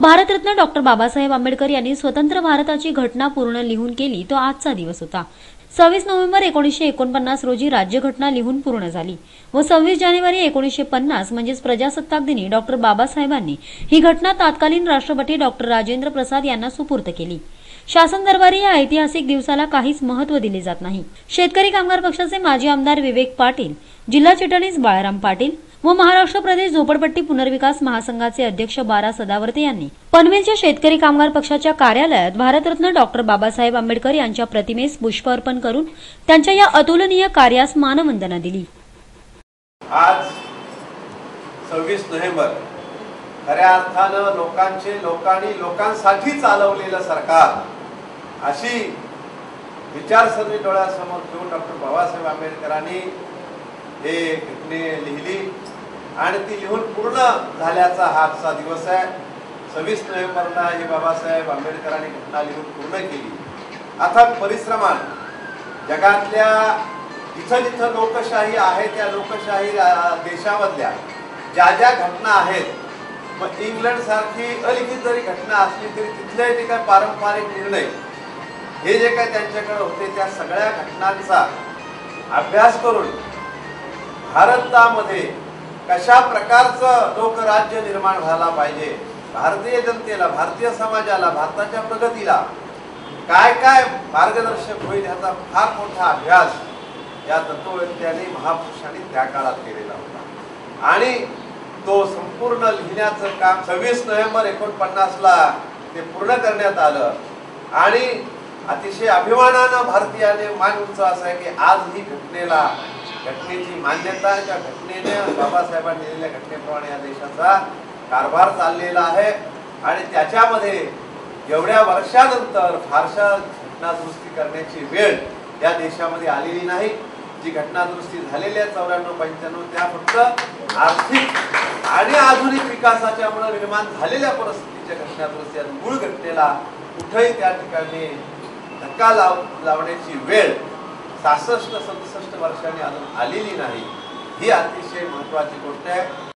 Bharat Ratna doctor Babasaheb Ambedkar यांनी स्वतंत्र भारताची घटना पूर्ण लिहून केली तो आजचा दिवस होता। 26 नोव्हेंबर 1949 रोजी राज्यघटना लिहून पूर्ण झाली व 26 जानेवारी 1950 म्हणजेच प्रजासत्ताक दिनी डॉक्टर बाबासाहेबांनी ही घटना तत्कालीन राष्ट्रपती डॉक्टर राजेंद्र प्रसाद यांना सुपूर्द केली। शासन दरबारी या ऐतिहासिक दिवसाला काहीच महत्त्व दिले जात नाही। शेतकरी कामगार पक्षाचे माजी आमदार विवेक पाटील, जिल्हा चिटणीस बाळाराम पाटील व महाराष्ट्र प्रदेश झोपडपट्टी पुनर्विकास महासंघाचे अध्यक्ष बारा सदावर्ते यांनी पनवेलच्या शेतकरी कामगार पक्षाच्या कार्यालयात भारतरत्न डॉक्टर बाबासाहेब आंबेडकर यांच्या प्रतिमेस पुष्प अर्पण करून त्यांच्या या अतुलनीय कार्यास मानवंदना दिली। आज 26 नोव्हेंबर खऱ्या अर्थानं लोकांसाठी चालवलेलं सरकार अशी विचारसरणी डोळ्यासमोर ठेवून डॉक्टर बाबासाहेब आंबेडकरांनी हे घटने लिहिली आणि ती लिहून पूर्ण झाल्याचा हा आजचा दिवस आहे। 26 नोव्हेंबरला हे बाबासाहेब आंबेडकरांनी घटना लिहून पूर्ण केली। अथक परिश्रमात जगातल्या जिथं लोकशाही आहे त्या लोकशाही देशामधल्या ज्या घटना आहेत, मग इंग्लंड सारखी अलिखित जरी घटना असली तरी तिथले जे काही पारंपरिक निर्णय हे जे काही त्यांच्याकडे होते त्या सगळ्या घटनांचा अभ्यास करून भारतामध्ये कशा प्रकारचं लोकराज्य निर्माण झाला पाहिजे, भारतीय जनतेला, भारतीय समाजाला, भारताच्या प्रगतीला काय काय मार्गदर्शक होईल याचा फार मोठा अभ्यास या तत्ववेत्त्यांनी महापुरुषांनी त्या काळात केलेला होता आणि तो संपूर्ण लिहिण्याचं काम 26 नोव्हेंबर 1949 ला ते पूर्ण करण्यात आलं आणि अतिशय अभिमानानं भारतीयाने मान उंचावला आहे की आज ही घटनेची मान्यता, त्या घटनेने बाबासाहेबांनी दिलेल्या घटनेप्रमाणे या देशाचा कारभार चाललेला आहे आणि त्याच्यामध्ये एवढ्या वर्षानंतर फारशा घटना दुरुस्ती करण्याची वेळ या देशामध्ये आलेली नाही। जी घटना दुरुस्ती झालेली आहे 94-95 त्या फक्त आर्थिक आणि आधुनिक विकासाच्यामुळे निर्माण झालेल्या परिस्थितीच्या घटना दुरुस्ती आहेत। मूळ घटनेला कुठेही त्या ठिकाणी धक्का लावण्याची वेळ 66-67 वर्षांनी अजून आलेली नाही। ही अतिशय महत्त्वाची गोष्ट आहे।